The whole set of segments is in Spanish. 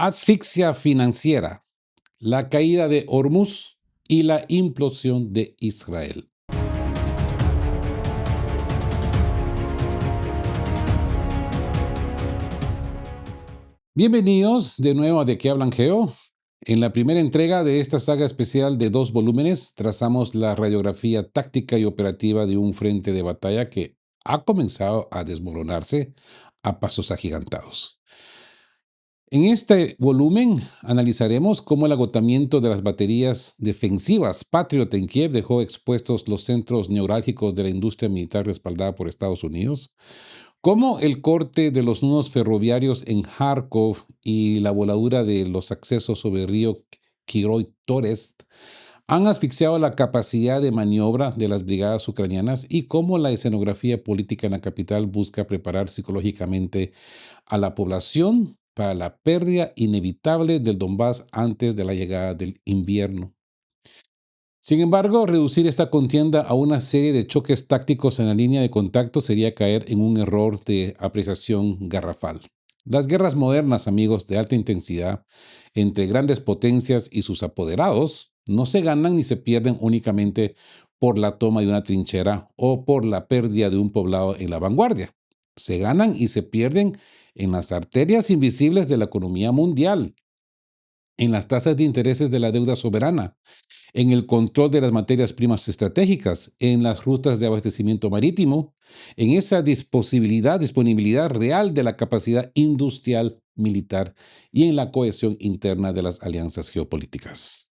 Asfixia financiera, la caída de Hormuz y la implosión de Israel. Bienvenidos de nuevo a De qué hablan Geo. En la primera entrega de esta saga especial de 2 volúmenes, trazamos la radiografía táctica y operativa de un frente de batalla que ha comenzado a desmoronarse a pasos agigantados. En este volumen analizaremos cómo el agotamiento de las baterías defensivas Patriot en Kiev dejó expuestos los centros neurálgicos de la industria militar respaldada por Estados Unidos, cómo el corte de los nudos ferroviarios en Kharkov y la voladura de los accesos sobre el río Kiroy-Torest han asfixiado la capacidad de maniobra de las brigadas ucranianas y cómo la escenografía política en la capital busca preparar psicológicamente a la población para la pérdida inevitable del Donbass antes de la llegada del invierno. Sin embargo, reducir esta contienda a una serie de choques tácticos en la línea de contacto sería caer en un error de apreciación garrafal. Las guerras modernas, amigos, de alta intensidad entre grandes potencias y sus apoderados no se ganan ni se pierden únicamente por la toma de una trinchera o por la pérdida de un poblado en la vanguardia. Se ganan y se pierden en las arterias invisibles de la economía mundial, en las tasas de intereses de la deuda soberana, en el control de las materias primas estratégicas, en las rutas de abastecimiento marítimo, en esa disponibilidad real de la capacidad industrial militar y en la cohesión interna de las alianzas geopolíticas.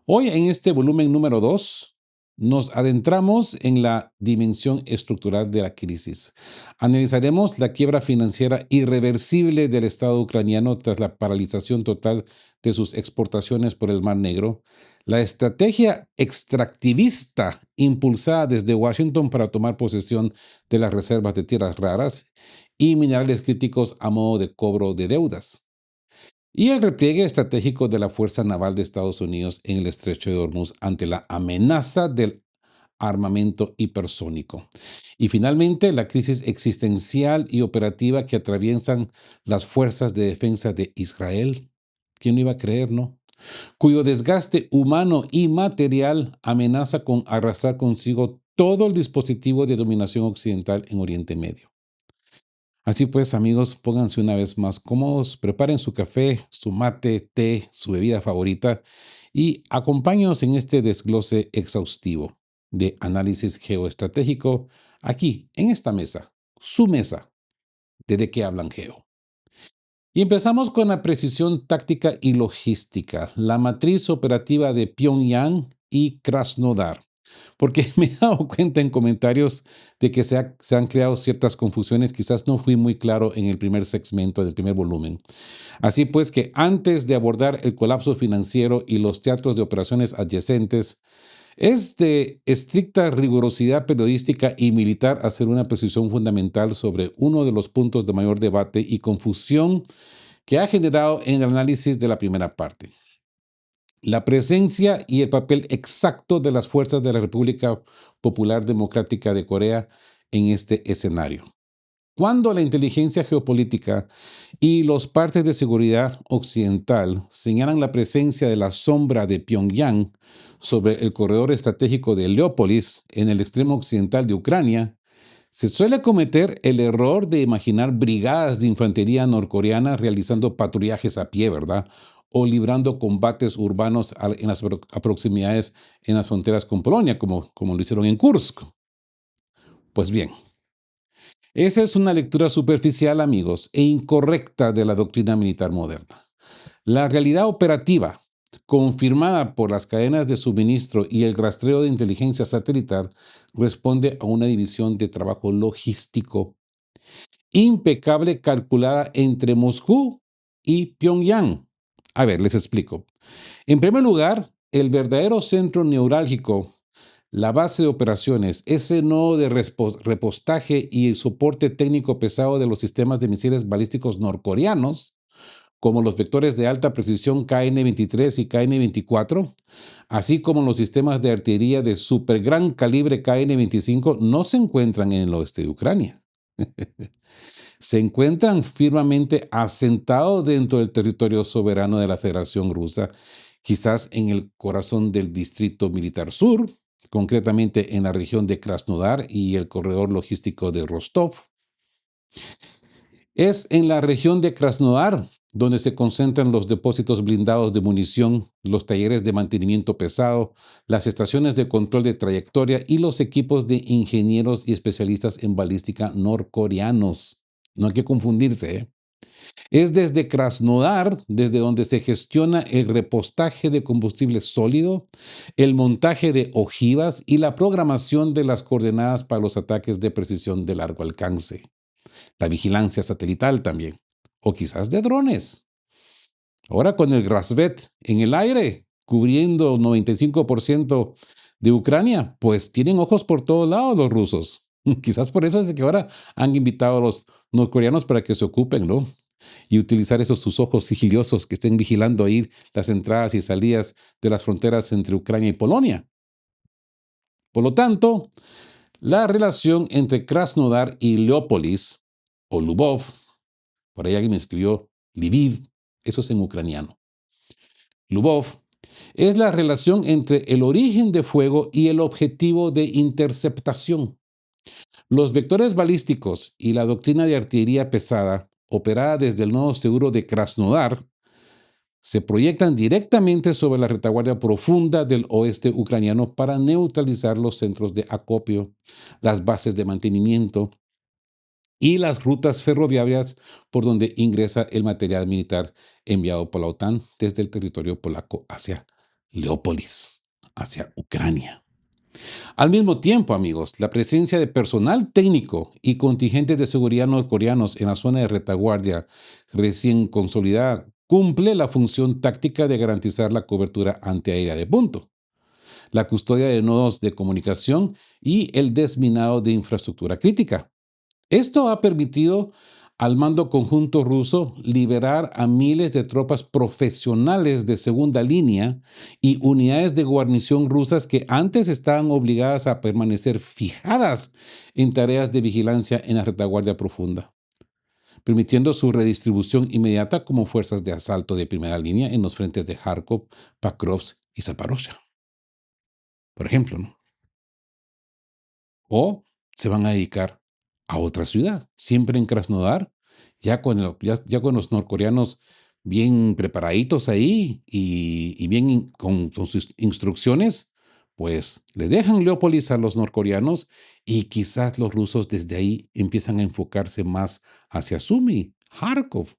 Hoy, en este volumen número 2, nos adentramos en la dimensión estructural de la crisis. Analizaremos la quiebra financiera irreversible del Estado ucraniano tras la paralización total de sus exportaciones por el Mar Negro, la estrategia extractivista impulsada desde Washington para tomar posesión de las reservas de tierras raras y minerales críticos a modo de cobro de deudas, y el repliegue estratégico de la Fuerza Naval de Estados Unidos en el Estrecho de Hormuz ante la amenaza del armamento hipersónico. Y finalmente, la crisis existencial y operativa que atraviesan las fuerzas de defensa de Israel. ¿Quién lo iba a creer, no? Cuyo desgaste humano y material amenaza con arrastrar consigo todo el dispositivo de dominación occidental en Oriente Medio. Así pues, amigos, pónganse una vez más cómodos, preparen su café, su mate, té, su bebida favorita y acompáñenos en este desglose exhaustivo de análisis geoestratégico aquí, en esta mesa, su mesa, de qué hablan Geo. Y empezamos con la precisión táctica y logística, la matriz operativa de Pyongyang y Krasnodar, porque me he dado cuenta en comentarios de que se han creado ciertas confusiones. Quizás no fui muy claro en el primer segmento del primer volumen. Así pues que antes de abordar el colapso financiero y los teatros de operaciones adyacentes, es de estricta rigurosidad periodística y militar hacer una precisión fundamental sobre uno de los puntos de mayor debate y confusión que ha generado en el análisis de la primera parte: la presencia y el papel exacto de las fuerzas de la República Popular Democrática de Corea en este escenario. Cuando la inteligencia geopolítica y los partes de seguridad occidental señalan la presencia de la sombra de Pyongyang sobre el corredor estratégico de Leópolis en el extremo occidental de Ucrania, se suele cometer el error de imaginar brigadas de infantería norcoreana realizando patrullajes a pie, ¿verdad? O librando combates urbanos en las proximidades en las fronteras con Polonia, como lo hicieron en Kursk. Pues bien, esa es una lectura superficial, amigos, e incorrecta de la doctrina militar moderna. La realidad operativa, confirmada por las cadenas de suministro y el rastreo de inteligencia satelital, responde a una división de trabajo logístico impecable calculada entre Moscú y Pyongyang. A ver, les explico. En primer lugar, el verdadero centro neurálgico, la base de operaciones, ese nodo de repostaje y el soporte técnico pesado de los sistemas de misiles balísticos norcoreanos, como los vectores de alta precisión KN-23 y KN-24, así como los sistemas de artillería de super gran calibre KN-25, no se encuentran en el oeste de Ucrania. se encuentran firmemente asentados dentro del territorio soberano de la Federación Rusa, quizás en el corazón del Distrito Militar Sur, concretamente en la región de Krasnodar y el corredor logístico de Rostov. Es en la región de Krasnodar donde se concentran los depósitos blindados de munición, los talleres de mantenimiento pesado, las estaciones de control de trayectoria y los equipos de ingenieros y especialistas en balística norcoreanos. No hay que confundirse, ¿eh? Es desde Krasnodar, desde donde se gestiona el repostaje de combustible sólido, el montaje de ojivas y la programación de las coordenadas para los ataques de precisión de largo alcance. La vigilancia satelital también, o quizás de drones. Ahora con el Grasvet en el aire, cubriendo 95% de Ucrania, pues tienen ojos por todos lados los rusos. Quizás por eso es de que ahora han invitado a los norcoreanos para que se ocupen, ¿no? Y utilizar esos sus ojos sigilosos que estén vigilando ahí las entradas y salidas de las fronteras entre Ucrania y Polonia. Por lo tanto, la relación entre Krasnodar y Leópolis, o Lubov, por ahí alguien me escribió Lviv, eso es en ucraniano. Lubov es la relación entre el origen de fuego y el objetivo de interceptación. Los vectores balísticos y la doctrina de artillería pesada, operada desde el nodo seguro de Krasnodar, se proyectan directamente sobre la retaguardia profunda del oeste ucraniano para neutralizar los centros de acopio, las bases de mantenimiento y las rutas ferroviarias por donde ingresa el material militar enviado por la OTAN desde el territorio polaco hacia Leópolis, hacia Ucrania. Al mismo tiempo, amigos, la presencia de personal técnico y contingentes de seguridad norcoreanos en la zona de retaguardia recién consolidada cumple la función táctica de garantizar la cobertura antiaérea de punto, la custodia de nodos de comunicación y el desminado de infraestructura crítica. Esto ha permitido al mando conjunto ruso liberar a miles de tropas profesionales de segunda línea y unidades de guarnición rusas que antes estaban obligadas a permanecer fijadas en tareas de vigilancia en la retaguardia profunda, permitiendo su redistribución inmediata como fuerzas de asalto de primera línea en los frentes de Kharkov, Pakrovsk y Zaporozhye, por ejemplo, ¿no? O se van a dedicar a otra ciudad, siempre en Krasnodar, ya con los norcoreanos bien preparaditos ahí y bien con sus instrucciones, pues le dejan Leópolis a los norcoreanos y quizás los rusos desde ahí empiezan a enfocarse más hacia Sumy, Kharkov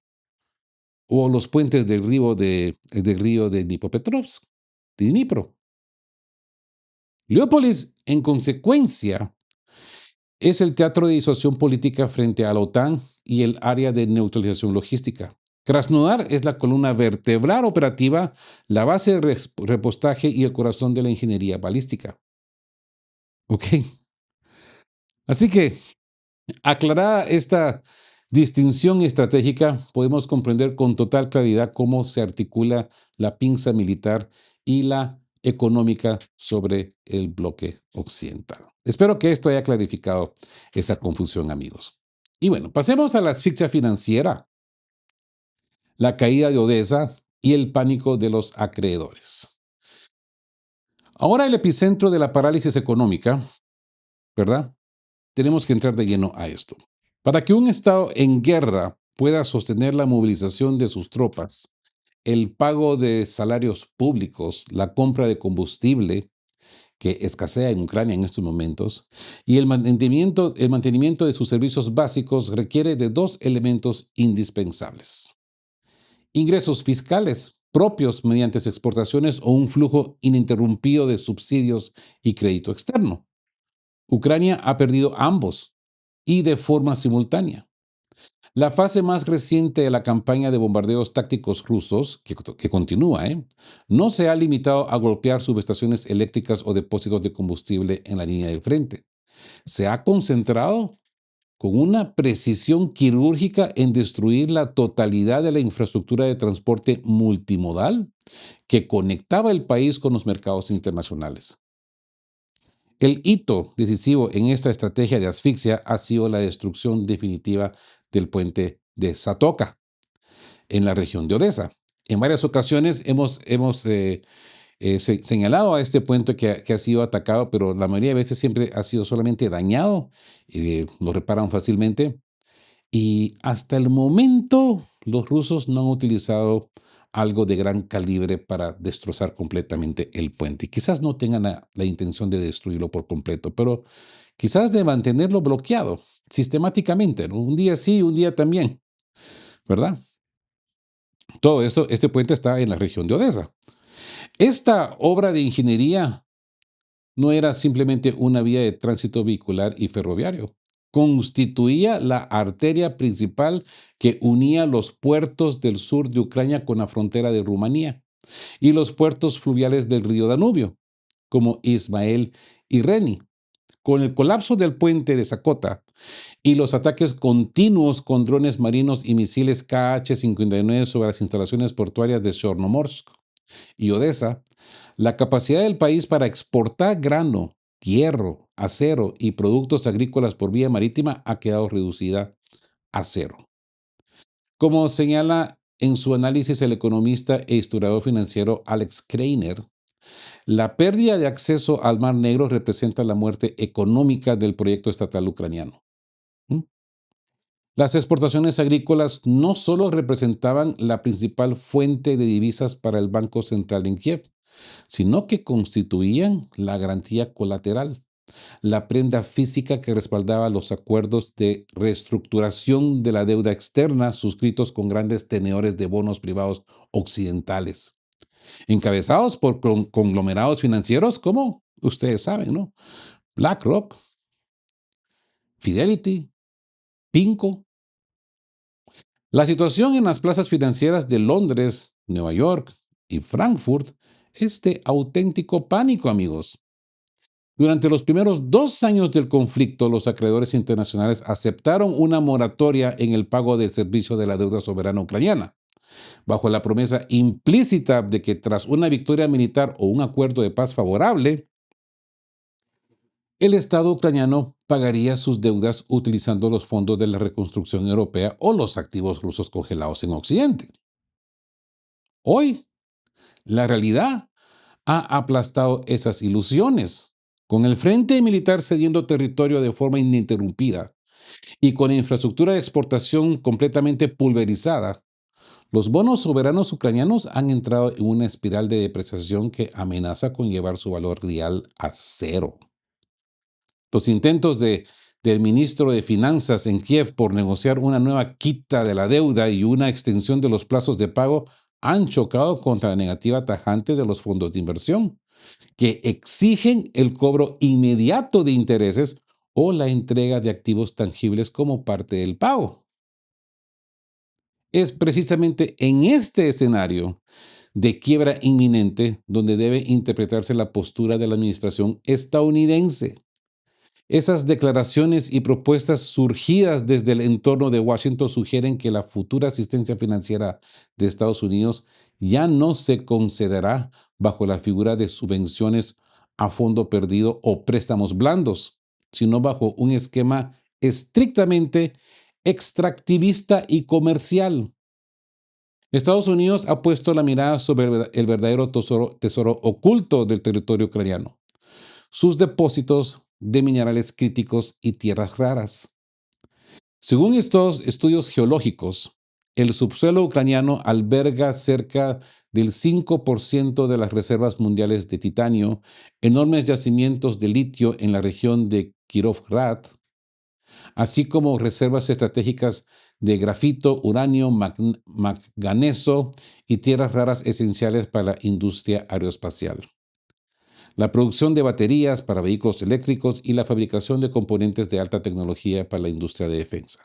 o los puentes del río de Dnipropetrovsk, de Dnipro. Leópolis, en consecuencia, es el teatro de disuasión política frente a la OTAN y el área de neutralización logística. Krasnodar es la columna vertebral operativa, la base de repostaje y el corazón de la ingeniería balística. ¿Ok? Así que, aclarada esta distinción estratégica, podemos comprender con total claridad cómo se articula la pinza militar y la económica sobre el bloque occidental. Espero que esto haya clarificado esa confusión, amigos. Y bueno, pasemos a la asfixia financiera, la caída de Odessa y el pánico de los acreedores. Ahora el epicentro de la parálisis económica, ¿verdad? Tenemos que entrar de lleno a esto. Para que un Estado en guerra pueda sostener la movilización de sus tropas, el pago de salarios públicos, la compra de combustible, que escasea en Ucrania en estos momentos, y el mantenimiento de sus servicios básicos requiere de dos elementos indispensables: ingresos fiscales propios mediante exportaciones o un flujo ininterrumpido de subsidios y crédito externo. Ucrania ha perdido ambos y de forma simultánea. La fase más reciente de la campaña de bombardeos tácticos rusos, que continúa, no se ha limitado a golpear subestaciones eléctricas o depósitos de combustible en la línea del frente. Se ha concentrado con una precisión quirúrgica en destruir la totalidad de la infraestructura de transporte multimodal que conectaba el país con los mercados internacionales. El hito decisivo en esta estrategia de asfixia ha sido la destrucción definitiva del puente de Zatoka en la región de Odessa. En varias ocasiones hemos señalado a este puente que ha sido atacado, pero la mayoría de veces siempre ha sido solamente dañado, lo reparan fácilmente. Y hasta el momento, los rusos no han utilizado algo de gran calibre para destrozar completamente el puente. Y quizás no tengan la intención de destruirlo por completo, pero quizás de mantenerlo bloqueado sistemáticamente, ¿no? Un día sí, un día también, ¿verdad? Todo esto, este puente está en la región de Odessa. Esta obra de ingeniería no era simplemente una vía de tránsito vehicular y ferroviario. Constituía la arteria principal que unía los puertos del sur de Ucrania con la frontera de Rumanía y los puertos fluviales del río Danubio, como Ismael y Reni. Con el colapso del puente de Zakota y los ataques continuos con drones marinos y misiles KH-59 sobre las instalaciones portuarias de Chornomorsk y Odessa, la capacidad del país para exportar grano, hierro, acero y productos agrícolas por vía marítima ha quedado reducida a cero. Como señala en su análisis el economista e historiador financiero Alex Kreiner, la pérdida de acceso al Mar Negro representa la muerte económica del proyecto estatal ucraniano. ¿Mm? Las exportaciones agrícolas no solo representaban la principal fuente de divisas para el Banco Central en Kiev, sino que constituían la garantía colateral, la prenda física que respaldaba los acuerdos de reestructuración de la deuda externa suscritos con grandes tenedores de bonos privados occidentales, encabezados por conglomerados financieros como ustedes saben, ¿no? BlackRock, Fidelity, Pinco. La situación en las plazas financieras de Londres, Nueva York y Frankfurt es de auténtico pánico, amigos. Durante los primeros 2 años del conflicto, los acreedores internacionales aceptaron una moratoria en el pago del servicio de la deuda soberana ucraniana, bajo la promesa implícita de que tras una victoria militar o un acuerdo de paz favorable, el Estado ucraniano pagaría sus deudas utilizando los fondos de la reconstrucción europea o los activos rusos congelados en Occidente. Hoy, la realidad ha aplastado esas ilusiones. Con el frente militar cediendo territorio de forma ininterrumpida y con infraestructura de exportación completamente pulverizada, los bonos soberanos ucranianos han entrado en una espiral de depreciación que amenaza con llevar su valor real a cero. Los intentos del ministro de Finanzas en Kiev por negociar una nueva quita de la deuda y una extensión de los plazos de pago han chocado contra la negativa tajante de los fondos de inversión, que exigen el cobro inmediato de intereses o la entrega de activos tangibles como parte del pago. Es precisamente en este escenario de quiebra inminente donde debe interpretarse la postura de la administración estadounidense. Esas declaraciones y propuestas surgidas desde el entorno de Washington sugieren que la futura asistencia financiera de Estados Unidos ya no se concederá bajo la figura de subvenciones a fondo perdido o préstamos blandos, sino bajo un esquema estrictamente extractivista y comercial. Estados Unidos ha puesto la mirada sobre el verdadero tesoro oculto del territorio ucraniano, sus depósitos de minerales críticos y tierras raras. Según estos estudios geológicos, el subsuelo ucraniano alberga cerca del 5% de las reservas mundiales de titanio, enormes yacimientos de litio en la región de Kirovgrad, así como reservas estratégicas de grafito, uranio, manganeso y tierras raras esenciales para la industria aeroespacial, la producción de baterías para vehículos eléctricos y la fabricación de componentes de alta tecnología para la industria de defensa.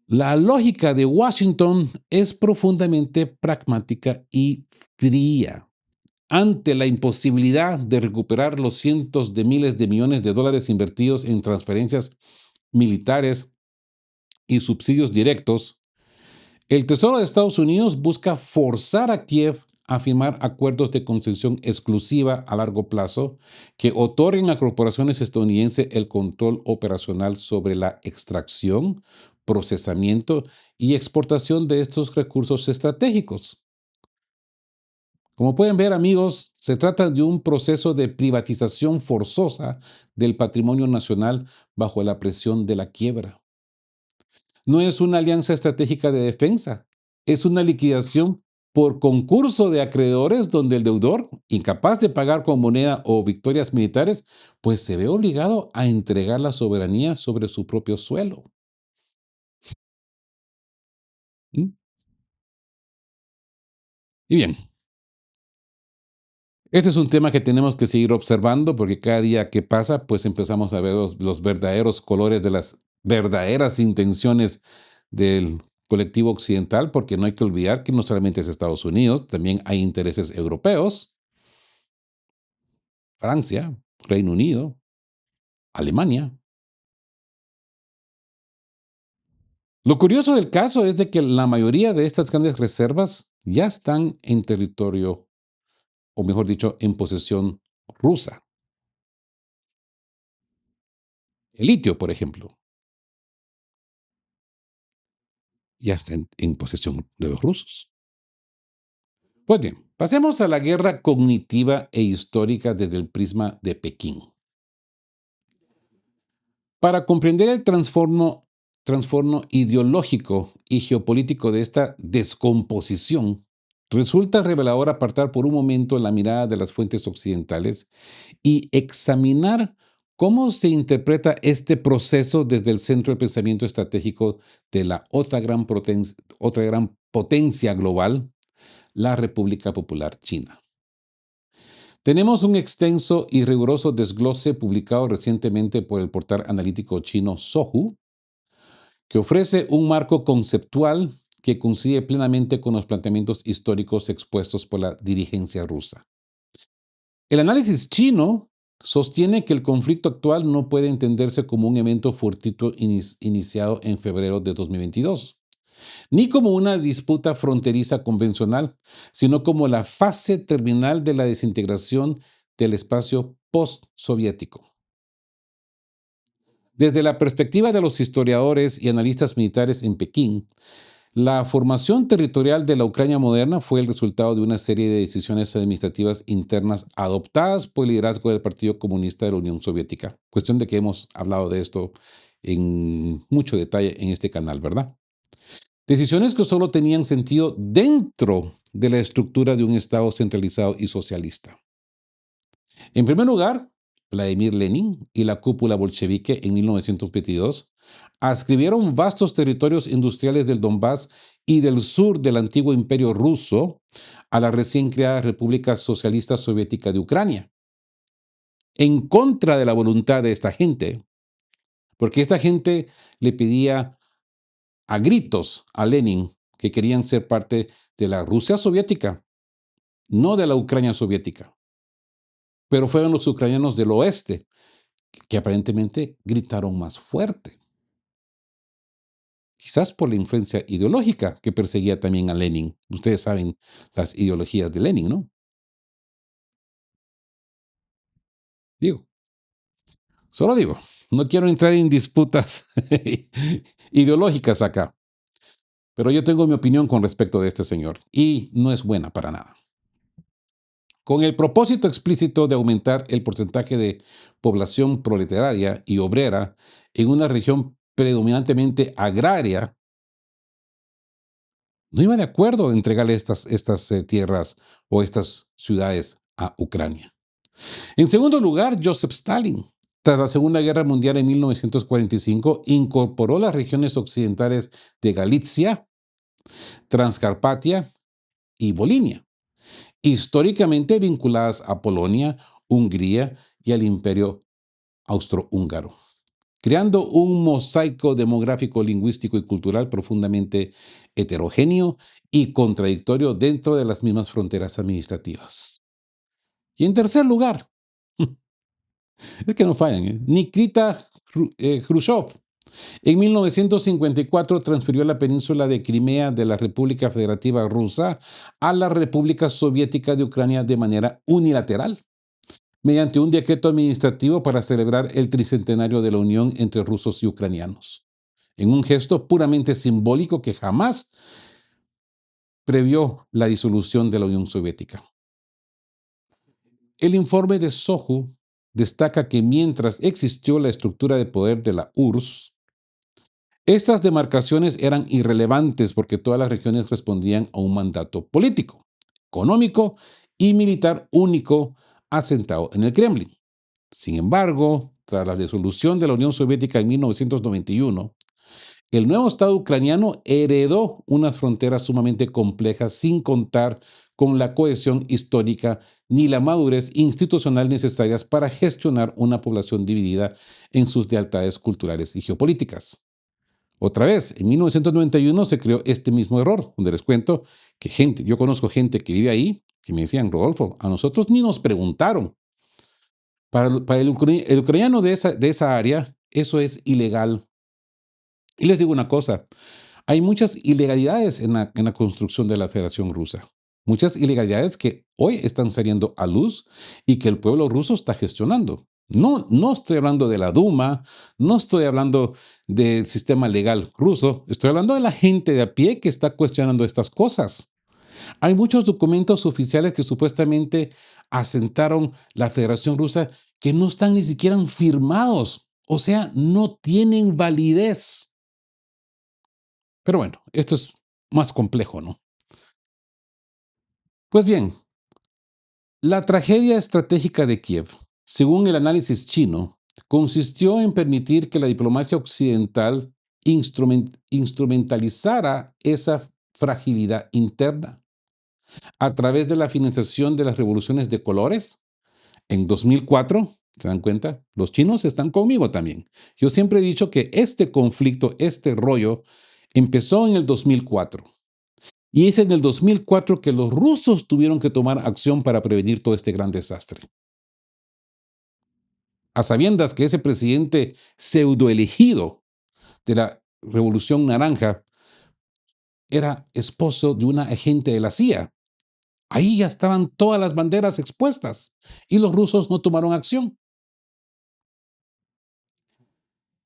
La lógica de Washington es profundamente pragmática y fría. Ante la imposibilidad de recuperar los cientos de miles de millones de dólares invertidos en transferencias militares y subsidios directos, el Tesoro de Estados Unidos busca forzar a Kiev a firmar acuerdos de concesión exclusiva a largo plazo que otorguen a corporaciones estadounidenses el control operacional sobre la extracción, procesamiento y exportación de estos recursos estratégicos. Como pueden ver, amigos, se trata de un proceso de privatización forzosa del patrimonio nacional bajo la presión de la quiebra. No es una alianza estratégica de defensa, es una liquidación por concurso de acreedores donde el deudor, incapaz de pagar con moneda o victorias militares, pues se ve obligado a entregar la soberanía sobre su propio suelo. ¿Mm? Y bien, este es un tema que tenemos que seguir observando porque cada día que pasa, pues empezamos a ver los verdaderos colores de las verdaderas intenciones del colectivo occidental, porque no hay que olvidar que no solamente es Estados Unidos, también hay intereses europeos, Francia, Reino Unido, Alemania. Lo curioso del caso es de que la mayoría de estas grandes reservas ya están en territorio, o mejor dicho, en posesión rusa. El litio, por ejemplo, ya está en posesión de los rusos. Pues bien, pasemos a la guerra cognitiva e histórica desde el prisma de Pekín. Para comprender el trastorno ideológico y geopolítico de esta descomposición, resulta revelador apartar por un momento la mirada de las fuentes occidentales y examinar cómo se interpreta este proceso desde el centro del pensamiento estratégico de la otra gran potencia global, la República Popular China. Tenemos un extenso y riguroso desglose publicado recientemente por el portal analítico chino Sohu, que ofrece un marco conceptual que coincide plenamente con los planteamientos históricos expuestos por la dirigencia rusa. El análisis chino sostiene que el conflicto actual no puede entenderse como un evento fortuito iniciado en febrero de 2022, ni como una disputa fronteriza convencional, sino como la fase terminal de la desintegración del espacio post-soviético. Desde la perspectiva de los historiadores y analistas militares en Pekín, la formación territorial de la Ucrania moderna fue el resultado de una serie de decisiones administrativas internas adoptadas por el liderazgo del Partido Comunista de la Unión Soviética. Cuestión de que hemos hablado de esto en mucho detalle en este canal, ¿verdad? Decisiones que solo tenían sentido dentro de la estructura de un Estado centralizado y socialista. En primer lugar, Vladimir Lenin y la cúpula bolchevique en 1922 adscribieron vastos territorios industriales del Donbass y del sur del antiguo imperio ruso a la recién creada República Socialista Soviética de Ucrania, en contra de la voluntad de esta gente, porque esta gente le pedía a gritos a Lenin que querían ser parte de la Rusia soviética, no de la Ucrania soviética. Pero fueron los ucranianos del oeste que aparentemente gritaron más fuerte, quizás por la influencia ideológica que perseguía también a Lenin. Ustedes saben las ideologías de Lenin, ¿no? Digo, solo digo, no quiero entrar en disputas ideológicas acá, pero yo tengo mi opinión con respecto de este señor y no es buena para nada. Con el propósito explícito de aumentar el porcentaje de población proletaria y obrera en una región predominantemente agraria, no iba de acuerdo en entregarle estas tierras o estas ciudades a Ucrania. En segundo lugar, Joseph Stalin, tras la Segunda Guerra Mundial en 1945, incorporó las regiones occidentales de Galicia, Transcarpatia y Volhynia, históricamente vinculadas a Polonia, Hungría y al Imperio Austrohúngaro, creando un mosaico demográfico, lingüístico y cultural profundamente heterogéneo y contradictorio dentro de las mismas fronteras administrativas. Y en tercer lugar, es que no fallan, Nikita Khrushchev en 1954 transfirió la península de Crimea de la República Federativa Rusa a la República Soviética de Ucrania de manera unilateral, mediante un decreto administrativo para celebrar el tricentenario de la unión entre rusos y ucranianos. en un gesto puramente simbólico que jamás previó la disolución de la Unión Soviética. El informe de Sohu destaca que mientras existió la estructura de poder de la URSS, estas demarcaciones eran irrelevantes porque todas las regiones respondían a un mandato político, económico y militar único asentado en el Kremlin. Sin embargo, tras la disolución de la Unión Soviética en 1991, el nuevo Estado ucraniano heredó unas fronteras sumamente complejas sin contar con la cohesión histórica ni la madurez institucional necesarias para gestionar una población dividida en sus lealtades culturales y geopolíticas. Otra vez, en 1991 se creó este mismo error, donde les cuento que yo conozco gente que vive ahí, que me decían, Rodolfo, a nosotros ni nos preguntaron. Para el ucraniano de esa área, eso es ilegal. Y les digo una cosa, hay muchas ilegalidades en la construcción de la Federación Rusa. Muchas ilegalidades que hoy están saliendo a luz y que el pueblo ruso está gestionando. No, no estoy hablando de la Duma, no estoy hablando del sistema legal ruso, estoy hablando de la gente de a pie que está cuestionando estas cosas. Hay muchos documentos oficiales que supuestamente asentaron la Federación Rusa que no están ni siquiera firmados, o sea, no tienen validez. Pero bueno, esto es más complejo, ¿no? Pues bien, la tragedia estratégica de Kiev, según el análisis chino, consistió en permitir que la diplomacia occidental instrumentalizara esa fragilidad interna a través de la financiación de las revoluciones de colores. En 2004, ¿se dan cuenta? Los chinos están conmigo también. Yo siempre he dicho que este conflicto, este rollo, empezó en el 2004. Y es en el 2004 que los rusos tuvieron que tomar acción para prevenir todo este gran desastre. A sabiendas que ese presidente pseudoelegido de la Revolución Naranja era esposo de una agente de la CIA. Ahí ya estaban todas las banderas expuestas y los rusos no tomaron acción.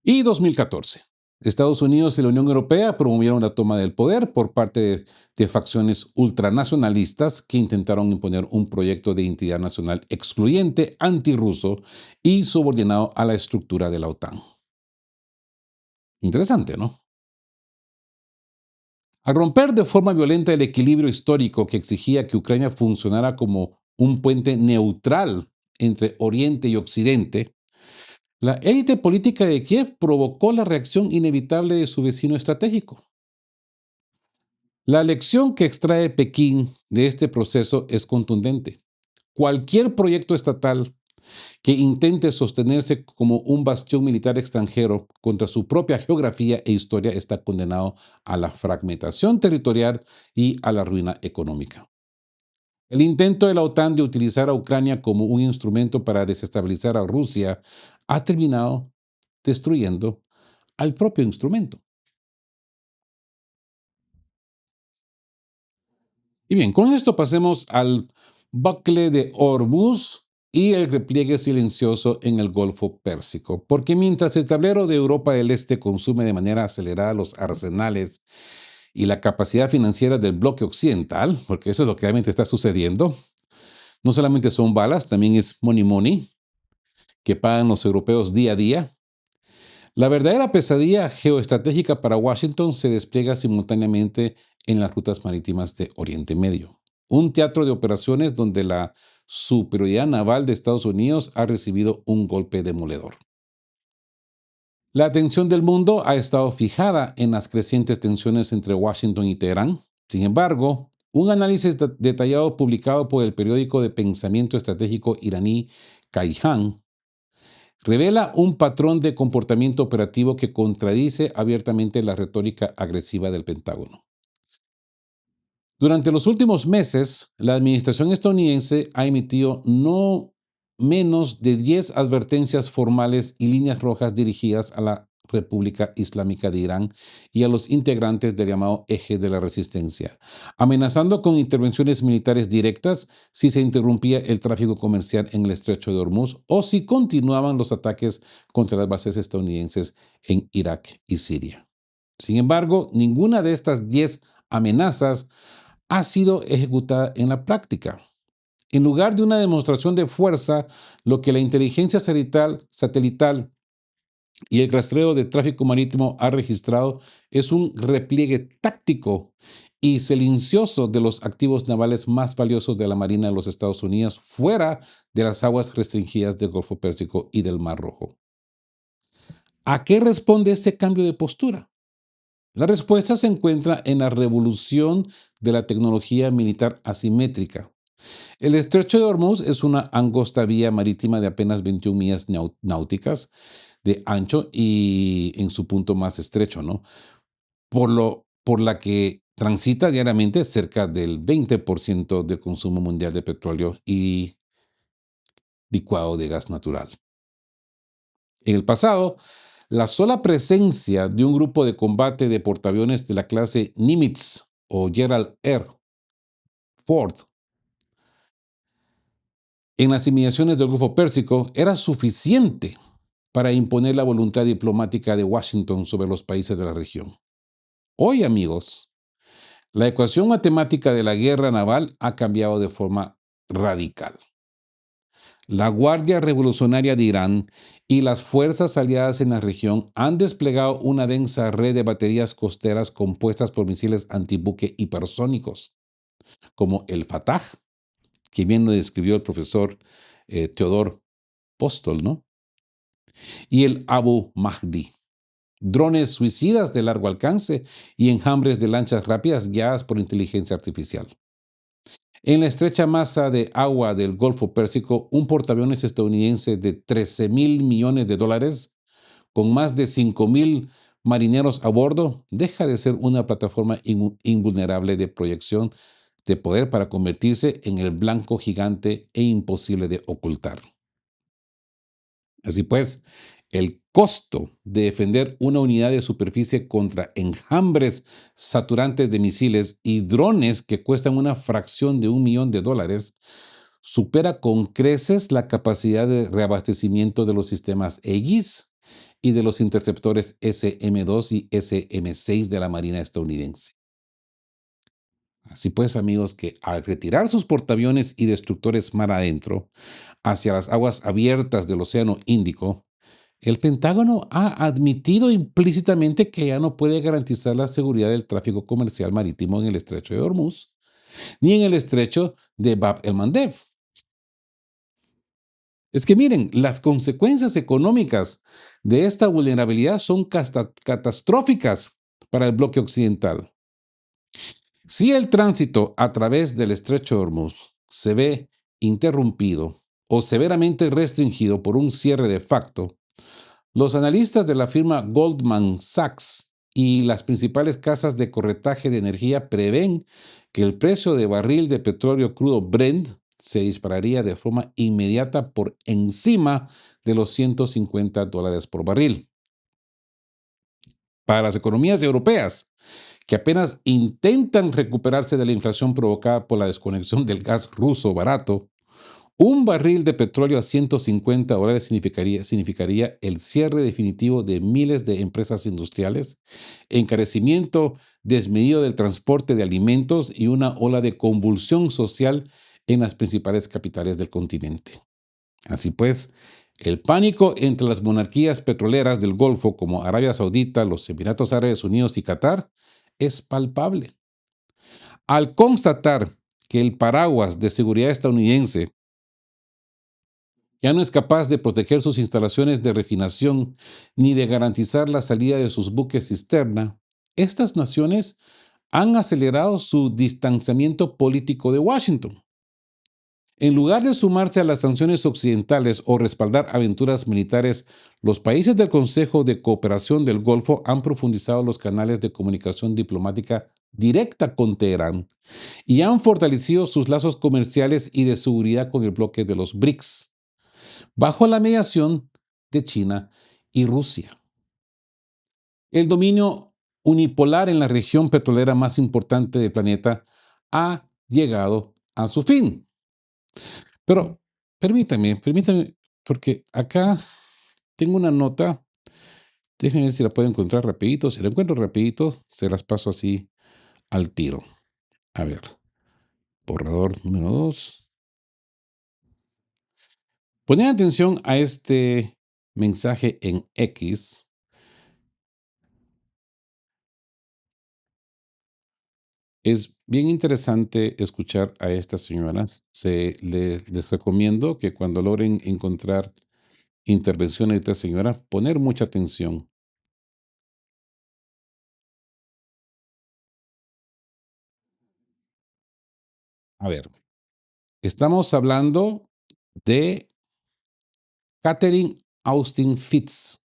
Y 2014. Estados Unidos y la Unión Europea promovieron la toma del poder por parte de facciones ultranacionalistas que intentaron imponer un proyecto de identidad nacional excluyente, antirruso y subordinado a la estructura de la OTAN. Interesante, ¿no? Al romper de forma violenta el equilibrio histórico que exigía que Ucrania funcionara como un puente neutral entre Oriente y Occidente, la élite política de Kiev provocó la reacción inevitable de su vecino estratégico. La lección que extrae Pekín de este proceso es contundente. Cualquier proyecto estatal que intente sostenerse como un bastión militar extranjero contra su propia geografía e historia está condenado a la fragmentación territorial y a la ruina económica. El intento de la OTAN de utilizar a Ucrania como un instrumento para desestabilizar a Rusia ha terminado destruyendo al propio instrumento. Y bien, con esto pasemos al bucle de Hormuz y el repliegue silencioso en el Golfo Pérsico, porque mientras el tablero de Europa del Este consume de manera acelerada los arsenales y la capacidad financiera del bloque occidental, porque eso es lo que realmente está sucediendo, no solamente son balas, también es money money que pagan los europeos día a día. La verdadera pesadilla geoestratégica para Washington se despliega simultáneamente en las rutas marítimas de Oriente Medio, un teatro de operaciones donde la superioridad naval de Estados Unidos ha recibido un golpe demoledor. La atención del mundo ha estado fijada en las crecientes tensiones entre Washington y Teherán. Sin embargo, un análisis detallado publicado por el periódico de pensamiento estratégico iraní Kayhan revela un patrón de comportamiento operativo que contradice abiertamente la retórica agresiva del Pentágono. Durante los últimos meses, la administración estadounidense ha emitido no menos de 10 advertencias formales y líneas rojas dirigidas a la República Islámica de Irán y a los integrantes del llamado Eje de la Resistencia, amenazando con intervenciones militares directas si se interrumpía el tráfico comercial en el estrecho de Hormuz o si continuaban los ataques contra las bases estadounidenses en Irak y Siria. Sin embargo, ninguna de estas 10 amenazas ha sido ejecutada en la práctica. En lugar de una demostración de fuerza, lo que la inteligencia satelital y el rastreo de tráfico marítimo ha registrado es un repliegue táctico y silencioso de los activos navales más valiosos de la Marina de los Estados Unidos fuera de las aguas restringidas del Golfo Pérsico y del Mar Rojo. ¿A qué responde este cambio de postura? La respuesta se encuentra en la revolución de la tecnología militar asimétrica. El estrecho de Hormuz es una angosta vía marítima de apenas 21 millas náuticas de ancho y en su punto más estrecho, ¿no? Por la que transita diariamente cerca del 20% del consumo mundial de petróleo y licuado de gas natural. En el pasado, la sola presencia de un grupo de combate de portaaviones de la clase Nimitz o Gerald R. Ford en las inmediaciones del Golfo Pérsico era suficiente para imponer la voluntad diplomática de Washington sobre los países de la región. Hoy, amigos, la ecuación matemática de la guerra naval ha cambiado de forma radical. La Guardia Revolucionaria de Irán y las fuerzas aliadas en la región han desplegado una densa red de baterías costeras compuestas por misiles antibuque hipersónicos, como el Fatah, que bien lo describió el profesor Theodor Postol, ¿no? Y el Abu Mahdi, drones suicidas de largo alcance y enjambres de lanchas rápidas guiadas por inteligencia artificial. En la estrecha masa de agua del Golfo Pérsico, un portaaviones estadounidense de 13 mil millones de dólares, con más de 5,000 marineros a bordo, deja de ser una plataforma invulnerable de proyección de poder para convertirse en el blanco gigante e imposible de ocultar. Así pues, el costo de defender una unidad de superficie contra enjambres saturantes de misiles y drones que cuestan una fracción de $1 millón supera con creces la capacidad de reabastecimiento de los sistemas Aegis y de los interceptores SM-2 y SM-6 de la Marina estadounidense. Así pues, amigos, que al retirar sus portaaviones y destructores mar adentro hacia las aguas abiertas del Océano Índico, el Pentágono ha admitido implícitamente que ya no puede garantizar la seguridad del tráfico comercial marítimo en el estrecho de Hormuz, ni en el estrecho de Bab el-Mandeb. Es que miren, las consecuencias económicas de esta vulnerabilidad son catastróficas para el bloque occidental. Si el tránsito a través del estrecho de Hormuz se ve interrumpido o severamente restringido por un cierre de facto, los analistas de la firma Goldman Sachs y las principales casas de corretaje de energía prevén que el precio de barril de petróleo crudo Brent se dispararía de forma inmediata por encima de los $150 por barril. Para las economías europeas, que apenas intentan recuperarse de la inflación provocada por la desconexión del gas ruso barato, un barril de petróleo a $150 significaría el cierre definitivo de miles de empresas industriales, encarecimiento desmedido del transporte de alimentos y una ola de convulsión social en las principales capitales del continente. Así pues, el pánico entre las monarquías petroleras del Golfo como Arabia Saudita, los Emiratos Árabes Unidos y Qatar es palpable. Al constatar que el paraguas de seguridad estadounidense ya no es capaz de proteger sus instalaciones de refinación ni de garantizar la salida de sus buques cisterna, estas naciones han acelerado su distanciamiento político de Washington. En lugar de sumarse a las sanciones occidentales o respaldar aventuras militares, los países del Consejo de Cooperación del Golfo han profundizado los canales de comunicación diplomática directa con Teherán y han fortalecido sus lazos comerciales y de seguridad con el bloque de los BRICS, bajo la mediación de China y Rusia. El dominio unipolar en la región petrolera más importante del planeta ha llegado a su fin. Pero permítame, porque acá tengo una nota Déjenme ver si la puedo encontrar rapidito. Si la encuentro rapidito, se las paso así al tiro. A ver, borrador número 2. Poner atención a este mensaje en X. Es bien interesante escuchar a estas señoras. Les recomiendo que cuando logren encontrar intervenciones de esta señora, poner mucha atención. A ver, estamos hablando de Catherine Austin Fitz.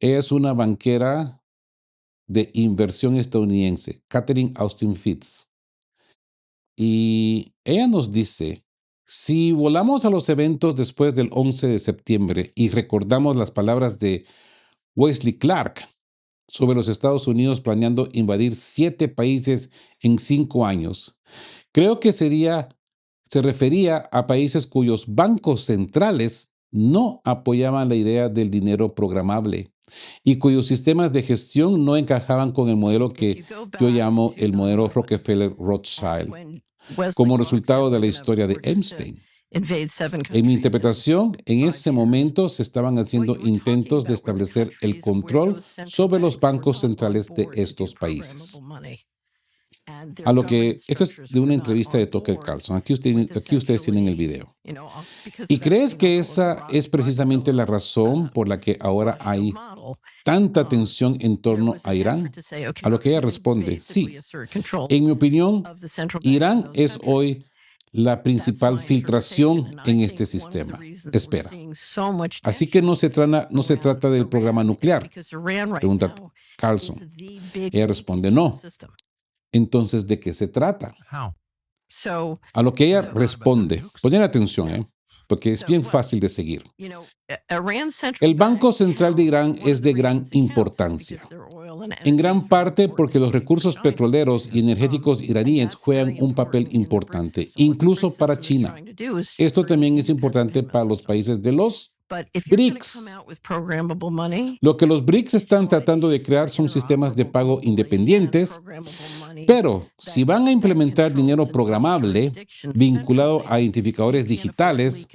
Es una banquera de inversión estadounidense, Catherine Austin Fitz. Y ella nos dice, si volamos a los eventos después del 11 de septiembre y recordamos las palabras de Wesley Clark sobre los Estados Unidos planeando invadir 7 países en 5 años, creo que se refería a países cuyos bancos centrales no apoyaban la idea del dinero programable y cuyos sistemas de gestión no encajaban con el modelo que yo llamo el modelo Rockefeller-Rothschild, como resultado de la historia de Epstein. En mi interpretación, en ese momento se estaban haciendo intentos de establecer el control sobre los bancos centrales de estos países. A lo que, esto es de una entrevista de Tucker Carlson. Aquí ustedes tienen el video. ¿Y crees que esa es precisamente la razón por la que ahora hay tanta tensión en torno a Irán? A lo que ella responde, sí. En mi opinión, Irán es hoy la principal filtración en este sistema. Espera. Así que no se trata del programa nuclear, pregunta Carlson. Ella responde, no. Entonces, ¿de qué se trata? A lo que ella responde, poner atención, porque es bien fácil de seguir. El Banco Central de Irán es de gran importancia, en gran parte porque los recursos petroleros y energéticos iraníes juegan un papel importante, incluso para China. Esto también es importante para los países de los BRICS. Lo que los BRICS están tratando de crear son sistemas de pago independientes, pero si van a implementar dinero programable vinculado a identificadores digitales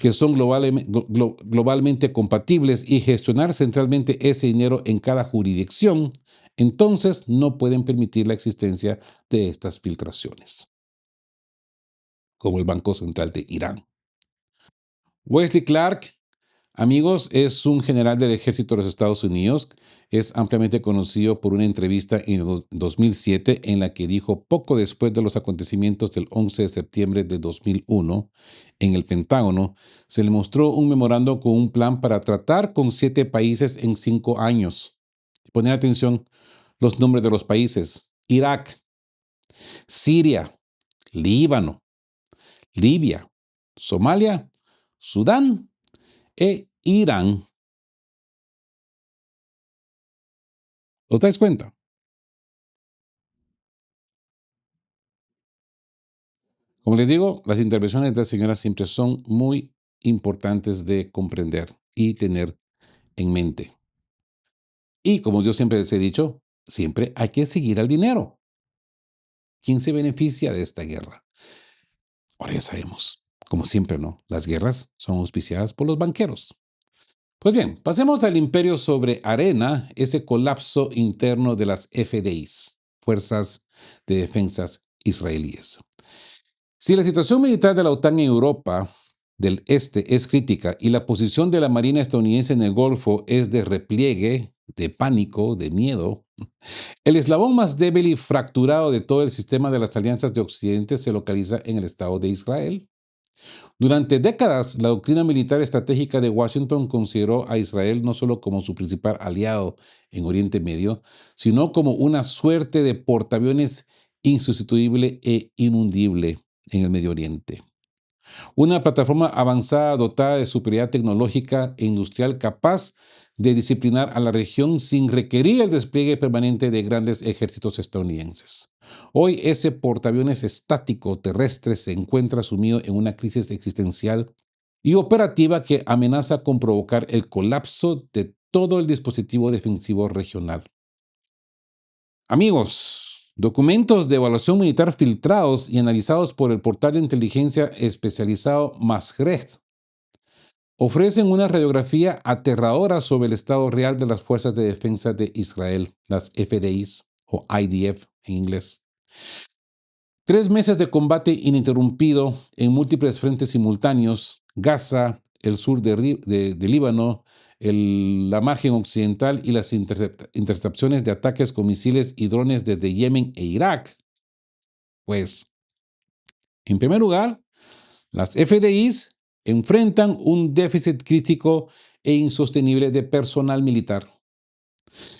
que son globalmente compatibles y gestionar centralmente ese dinero en cada jurisdicción, entonces no pueden permitir la existencia de estas filtraciones, como el Banco Central de Irán. Wesley Clark, amigos, es un general del ejército de los Estados Unidos. Es ampliamente conocido por una entrevista en 2007 en la que dijo poco después de los acontecimientos del 11 de septiembre de 2001 en el Pentágono, se le mostró un memorando con un plan para tratar con 7 países en 5 años. Poner atención los nombres de los países: Irak, Siria, Líbano, Libia, Somalia, Sudán e Irán. ¿Os dais cuenta? Como les digo, las intervenciones de la señora siempre son muy importantes de comprender y tener en mente. Y como yo siempre les he dicho, siempre hay que seguir al dinero. ¿Quién se beneficia de esta guerra? Ahora ya sabemos, como siempre, ¿no? Las guerras son auspiciadas por los banqueros. Pues bien, pasemos al imperio sobre arena, ese colapso interno de las FDIs, Fuerzas de Defensas Israelíes. Si la situación militar de la OTAN en Europa del Este es crítica y la posición de la Marina estadounidense en el Golfo es de repliegue, de pánico, de miedo, el eslabón más débil y fracturado de todo el sistema de las alianzas de Occidente se localiza en el Estado de Israel. Durante décadas, la doctrina militar estratégica de Washington consideró a Israel no solo como su principal aliado en Oriente Medio, sino como una suerte de portaaviones insustituible e inundible en el Medio Oriente. Una plataforma avanzada dotada de superioridad tecnológica e industrial capaz de disciplinar a la región sin requerir el despliegue permanente de grandes ejércitos estadounidenses. Hoy ese portaaviones estático terrestre se encuentra sumido en una crisis existencial y operativa que amenaza con provocar el colapso de todo el dispositivo defensivo regional. Amigos, documentos de evaluación militar filtrados y analizados por el portal de inteligencia especializado Masgred ofrecen una radiografía aterradora sobre el estado real de las Fuerzas de Defensa de Israel, las FDIs o IDF en inglés. 3 meses de combate ininterrumpido en múltiples frentes simultáneos: Gaza, el sur de Líbano, la margen occidental y las intercepciones de ataques con misiles y drones desde Yemen e Irak. Pues, en primer lugar, las FDIs enfrentan un déficit crítico e insostenible de personal militar.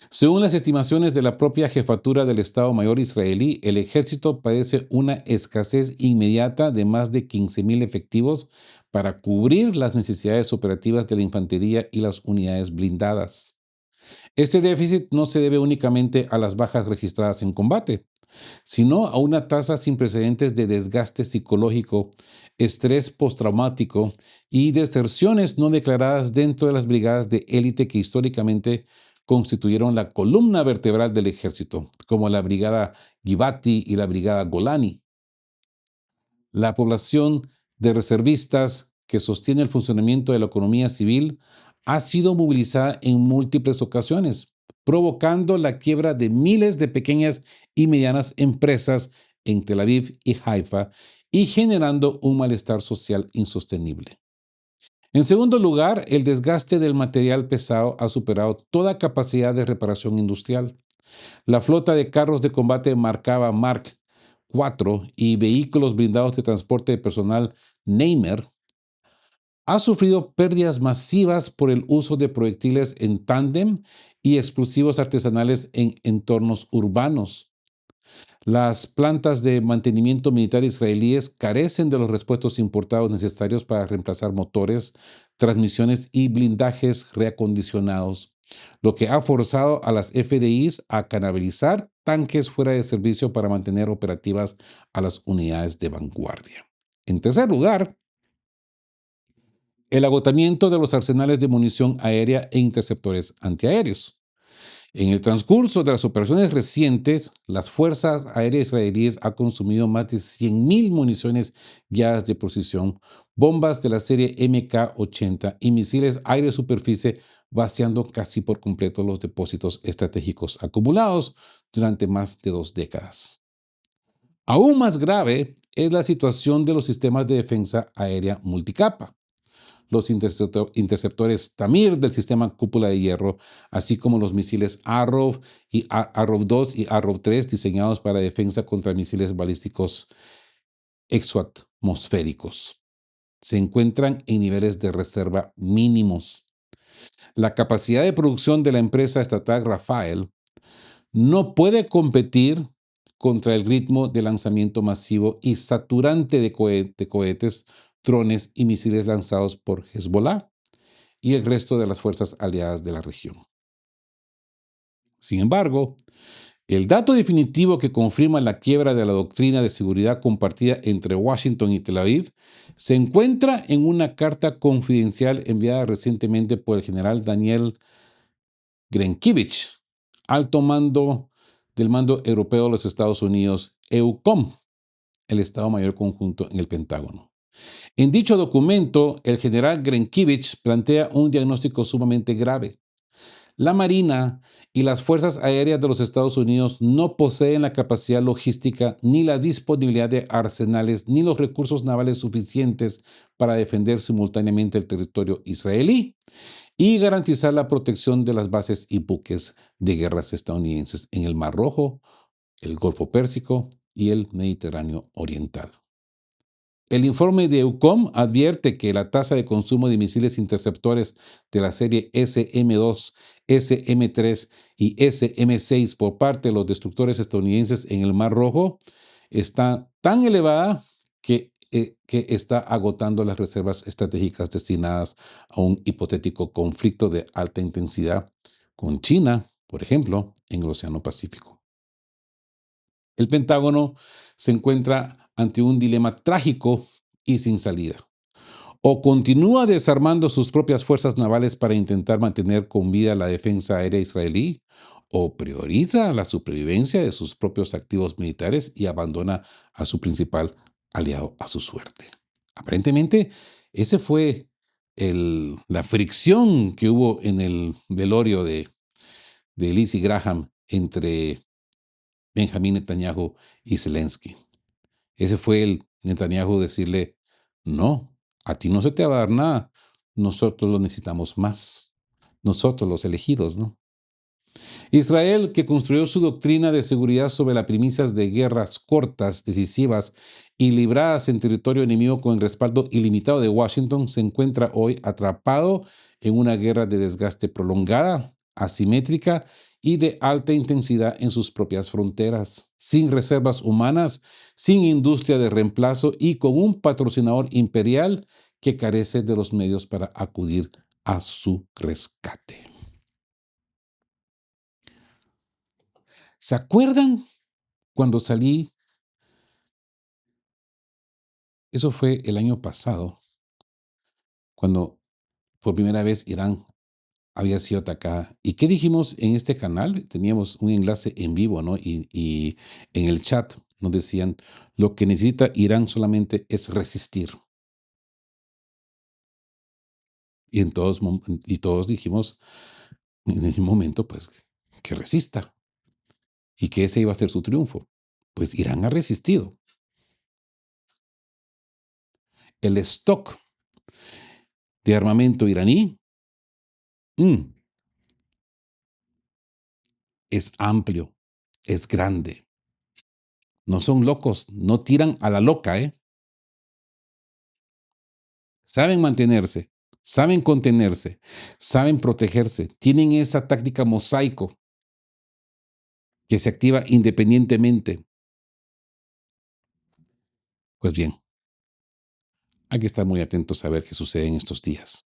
Según las estimaciones de la propia jefatura del Estado Mayor israelí, el ejército padece una escasez inmediata de más de 15,000 efectivos para cubrir las necesidades operativas de la infantería y las unidades blindadas. Este déficit no se debe únicamente a las bajas registradas en combate, sino a una tasa sin precedentes de desgaste psicológico, estrés postraumático y deserciones no declaradas dentro de las brigadas de élite que históricamente constituyeron la columna vertebral del ejército, como la Brigada Givati y la Brigada Golani. La población de reservistas que sostiene el funcionamiento de la economía civil ha sido movilizada en múltiples ocasiones, provocando la quiebra de miles de pequeñas y medianas empresas en Tel Aviv y Haifa y generando un malestar social insostenible. En segundo lugar, el desgaste del material pesado ha superado toda capacidad de reparación industrial. La flota de carros de combate marcaba Mark IV y vehículos blindados de transporte de personal Nemer ha sufrido pérdidas masivas por el uso de proyectiles en tándem y explosivos artesanales en entornos urbanos. Las plantas de mantenimiento militar israelíes carecen de los repuestos importados necesarios para reemplazar motores, transmisiones y blindajes reacondicionados, lo que ha forzado a las FDIs a canalizar tanques fuera de servicio para mantener operativas a las unidades de vanguardia. En tercer lugar, el agotamiento de los arsenales de munición aérea e interceptores antiaéreos. En el transcurso de las operaciones recientes, las Fuerzas Aéreas Israelíes han consumido más de 100,000 municiones guiadas de precisión, bombas de la serie MK-80 y misiles aire-superficie, vaciando casi por completo los depósitos estratégicos acumulados durante más de 2 décadas. Aún más grave es la situación de los sistemas de defensa aérea multicapa, los interceptores Tamir del sistema Cúpula de Hierro, así como los misiles Arrow y Arrow 2 y Arrow 3 diseñados para defensa contra misiles balísticos exoatmosféricos. Se encuentran en niveles de reserva mínimos. La capacidad de producción de la empresa estatal Rafael no puede competir contra el ritmo de lanzamiento masivo y saturante de cohetes, drones y misiles lanzados por Hezbollah y el resto de las fuerzas aliadas de la región. Sin embargo, el dato definitivo que confirma la quiebra de la doctrina de seguridad compartida entre Washington y Tel Aviv se encuentra en una carta confidencial enviada recientemente por el general Daniel Grenkiewicz, alto mando del mando europeo de los Estados Unidos, EUCOM, el Estado Mayor Conjunto en el Pentágono. En dicho documento, el general Grenkiewicz plantea un diagnóstico sumamente grave. La Marina y las Fuerzas Aéreas de los Estados Unidos no poseen la capacidad logística, ni la disponibilidad de arsenales, ni los recursos navales suficientes para defender simultáneamente el territorio israelí y garantizar la protección de las bases y buques de guerras estadounidenses en el Mar Rojo, el Golfo Pérsico y el Mediterráneo Oriental. El informe de EUCOM advierte que la tasa de consumo de misiles interceptores de la serie SM-2, SM-3 y SM-6 por parte de los destructores estadounidenses en el Mar Rojo está tan elevada que está agotando las reservas estratégicas destinadas a un hipotético conflicto de alta intensidad con China, por ejemplo, en el Océano Pacífico. El Pentágono se encuentra ante un dilema trágico y sin salida. O continúa desarmando sus propias fuerzas navales para intentar mantener con vida la defensa aérea israelí, o prioriza la supervivencia de sus propios activos militares y abandona a su principal aliado a su suerte. Aparentemente, ese fue la fricción que hubo en el velorio de Lindsey Graham entre Benjamín Netanyahu y Zelensky. Ese fue el Netanyahu decirle, no, a ti no se te va a dar nada, nosotros lo necesitamos más, nosotros los elegidos, ¿no? Israel, que construyó su doctrina de seguridad sobre las premisas de guerras cortas, decisivas y libradas en territorio enemigo con el respaldo ilimitado de Washington, se encuentra hoy atrapado en una guerra de desgaste prolongada, asimétrica y de alta intensidad en sus propias fronteras, sin reservas humanas, sin industria de reemplazo y con un patrocinador imperial que carece de los medios para acudir a su rescate. ¿Se acuerdan cuando salí? Eso fue el año pasado, cuando por primera vez Irán había sido atacada. ¿Y qué dijimos en este canal? Teníamos un enlace en vivo, ¿no? Y en el chat nos decían, lo que necesita Irán solamente es resistir. Y, y todos dijimos en el momento, pues, que resista y que ese iba a ser su triunfo. Pues Irán ha resistido. El stock de armamento iraní es amplio, es grande. No son locos, no tiran a la loca, ¿eh? Saben mantenerse, saben contenerse, saben protegerse. Tienen esa táctica mosaico que se activa independientemente. Pues bien, hay que estar muy atentos a ver qué sucede en estos días.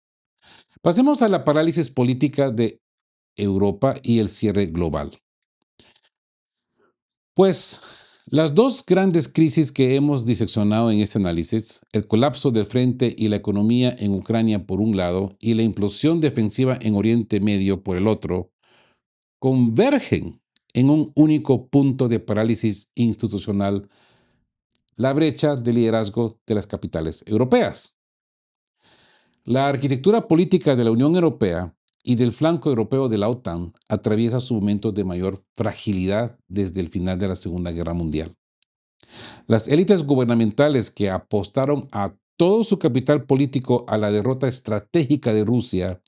Pasemos a la parálisis política de Europa y el cierre global. Pues las dos grandes crisis que hemos diseccionado en este análisis, el colapso del frente y la economía en Ucrania por un lado y la implosión defensiva en Oriente Medio por el otro, convergen en un único punto de parálisis institucional, la brecha de liderazgo de las capitales europeas. La arquitectura política de la Unión Europea y del flanco europeo de la OTAN atraviesa su momento de mayor fragilidad desde el final de la Segunda Guerra Mundial. Las élites gubernamentales que apostaron a todo su capital político a la derrota estratégica de Rusia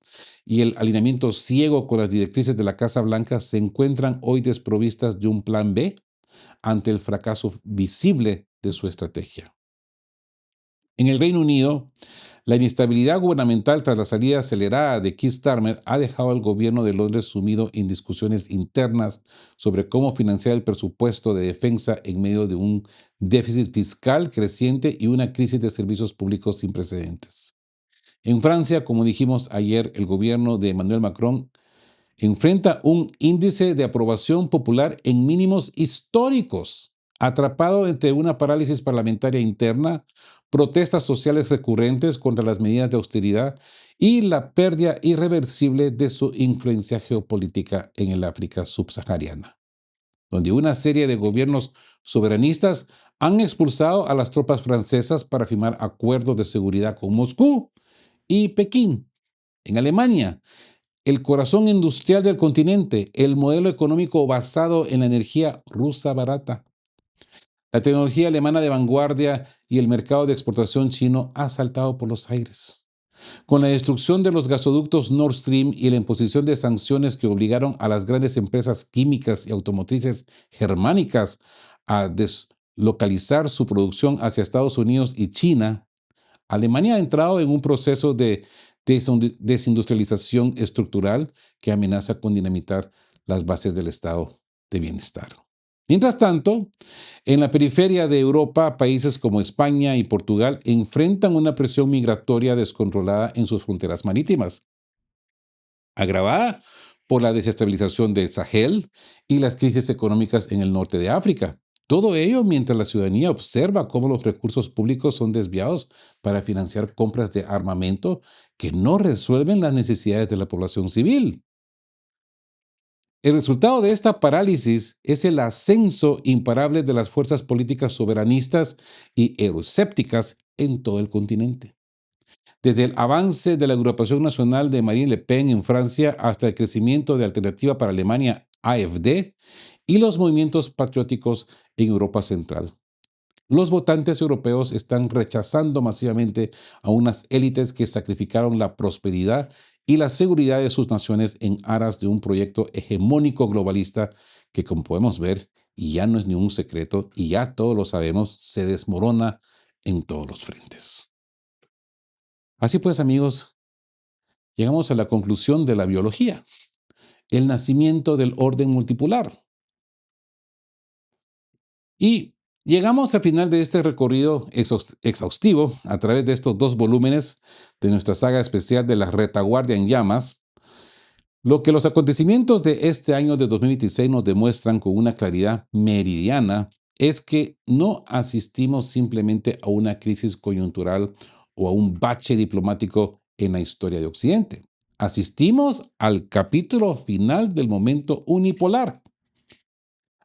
y el alineamiento ciego con las directrices de la Casa Blanca se encuentran hoy desprovistas de un plan B ante el fracaso visible de su estrategia. En el Reino Unido, la inestabilidad gubernamental tras la salida acelerada de Keir Starmer ha dejado al gobierno de Londres sumido en discusiones internas sobre cómo financiar el presupuesto de defensa en medio de un déficit fiscal creciente y una crisis de servicios públicos sin precedentes. En Francia, como dijimos ayer, el gobierno de Emmanuel Macron enfrenta un índice de aprobación popular en mínimos históricos, atrapado entre una parálisis parlamentaria interna, protestas sociales recurrentes contra las medidas de austeridad y la pérdida irreversible de su influencia geopolítica en el África subsahariana, donde una serie de gobiernos soberanistas han expulsado a las tropas francesas para firmar acuerdos de seguridad con Moscú y Pekín. En Alemania, el corazón industrial del continente, el modelo económico basado en la energía rusa barata. La tecnología alemana de vanguardia y el mercado de exportación chino ha saltado por los aires. Con la destrucción de los gasoductos Nord Stream y la imposición de sanciones que obligaron a las grandes empresas químicas y automotrices germánicas a deslocalizar su producción hacia Estados Unidos y China, Alemania ha entrado en un proceso de desindustrialización estructural que amenaza con dinamitar las bases del estado de bienestar. Mientras tanto, en la periferia de Europa, países como España y Portugal enfrentan una presión migratoria descontrolada en sus fronteras marítimas, agravada por la desestabilización del Sahel y las crisis económicas en el norte de África. Todo ello mientras la ciudadanía observa cómo los recursos públicos son desviados para financiar compras de armamento que no resuelven las necesidades de la población civil. El resultado de esta parálisis es el ascenso imparable de las fuerzas políticas soberanistas y euroscépticas en todo el continente. Desde el avance de la Agrupación Nacional de Marine Le Pen en Francia hasta el crecimiento de Alternativa para Alemania, AfD, y los movimientos patrióticos en Europa Central. Los votantes europeos están rechazando masivamente a unas élites que sacrificaron la prosperidad y la seguridad de sus naciones en aras de un proyecto hegemónico globalista que, como podemos ver, y ya no es ningún secreto, y ya todos lo sabemos, se desmorona en todos los frentes. Así pues, amigos, llegamos a la conclusión de la biología, el nacimiento del orden multipolar. Y llegamos al final de este recorrido exhaustivo a través de estos dos volúmenes de nuestra saga especial de la retaguardia en llamas. Lo que los acontecimientos de este año de 2026 nos demuestran con una claridad meridiana es que no asistimos simplemente a una crisis coyuntural o a un bache diplomático en la historia de Occidente. Asistimos al capítulo final del momento unipolar.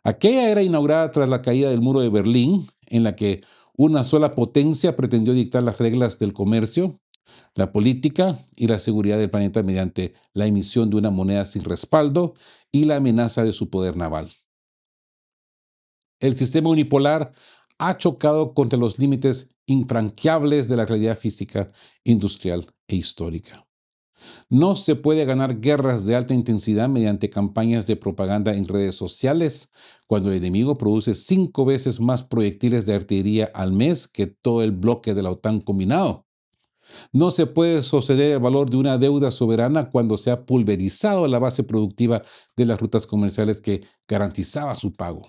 Aquella era inaugurada tras la caída del muro de Berlín, en la que una sola potencia pretendió dictar las reglas del comercio, la política y la seguridad del planeta mediante la emisión de una moneda sin respaldo y la amenaza de su poder naval. El sistema unipolar ha chocado contra los límites infranqueables de la realidad física, industrial e histórica. No se puede ganar guerras de alta intensidad mediante campañas de propaganda en redes sociales, cuando el enemigo produce 5 veces más proyectiles de artillería al mes que todo el bloque de la OTAN combinado. No se puede sostener el valor de una deuda soberana cuando se ha pulverizado la base productiva de las rutas comerciales que garantizaba su pago.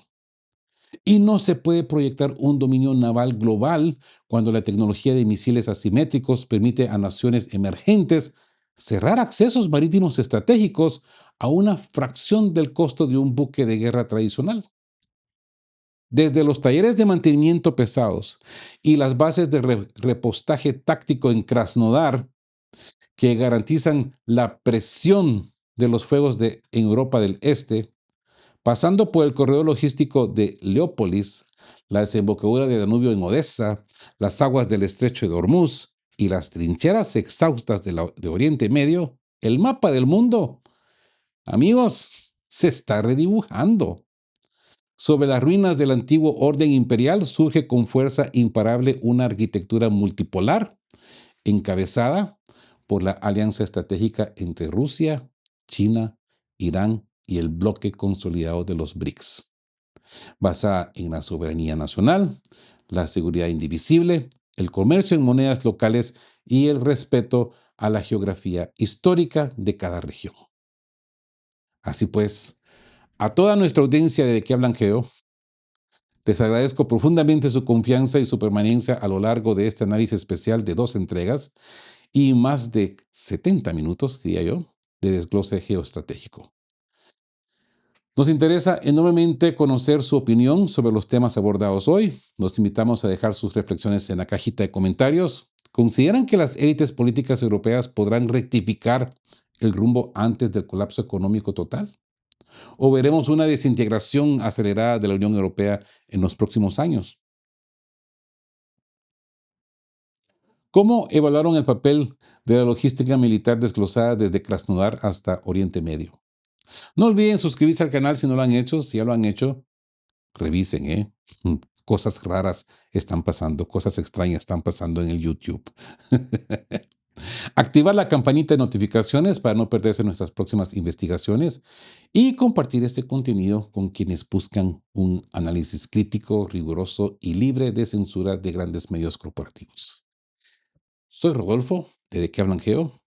Y no se puede proyectar un dominio naval global cuando la tecnología de misiles asimétricos permite a naciones emergentes cerrar accesos marítimos estratégicos a una fracción del costo de un buque de guerra tradicional. Desde los talleres de mantenimiento pesados y las bases de repostaje táctico en Krasnodar, que garantizan la presión de los fuegos en Europa del Este, pasando por el corredor logístico de Leópolis, la desembocadura de Danubio en Odessa, las aguas del estrecho de Hormuz y las trincheras exhaustas de Oriente Medio, el mapa del mundo, amigos, se está redibujando. Sobre las ruinas del antiguo orden imperial surge con fuerza imparable una arquitectura multipolar encabezada por la alianza estratégica entre Rusia, China, Irán y el bloque consolidado de los BRICS, basada en la soberanía nacional, la seguridad indivisible, el comercio en monedas locales y el respeto a la geografía histórica de cada región. Así pues, a toda nuestra audiencia de Que Hablan Geo, les agradezco profundamente su confianza y su permanencia a lo largo de este análisis especial de 2 entregas y más de 70 minutos, diría yo, de desglose geoestratégico. Nos interesa enormemente conocer su opinión sobre los temas abordados hoy. Los invitamos a dejar sus reflexiones en la cajita de comentarios. ¿Consideran que las élites políticas europeas podrán rectificar el rumbo antes del colapso económico total? ¿O veremos una desintegración acelerada de la Unión Europea en los próximos años? ¿Cómo evaluaron el papel de la logística militar desglosada desde Krasnodar hasta Oriente Medio? No olviden suscribirse al canal si no lo han hecho. Si ya lo han hecho, revisen, ¿eh? Cosas raras están pasando, cosas extrañas están pasando en el YouTube. Activar la campanita de notificaciones para no perderse nuestras próximas investigaciones y compartir este contenido con quienes buscan un análisis crítico, riguroso y libre de censura de grandes medios corporativos. Soy Rodolfo, de Que Hablan Geo,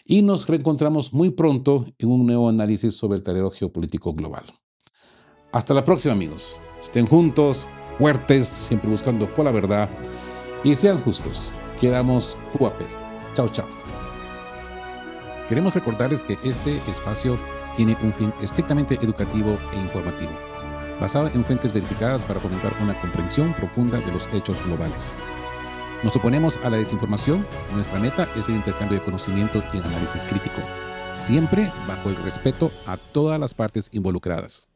y nos reencontramos muy pronto en un nuevo análisis sobre el tablero geopolítico global. Hasta la próxima, amigos. Estén juntos, fuertes, siempre buscando por la verdad y sean justos. Quedamos QAP. Chao, chao. Queremos recordarles que este espacio tiene un fin estrictamente educativo e informativo. basado en fuentes verificadas para fomentar una comprensión profunda de los hechos globales. Nos oponemos a la desinformación. Nuestra meta es el intercambio de conocimientos y análisis crítico, siempre bajo el respeto a todas las partes involucradas.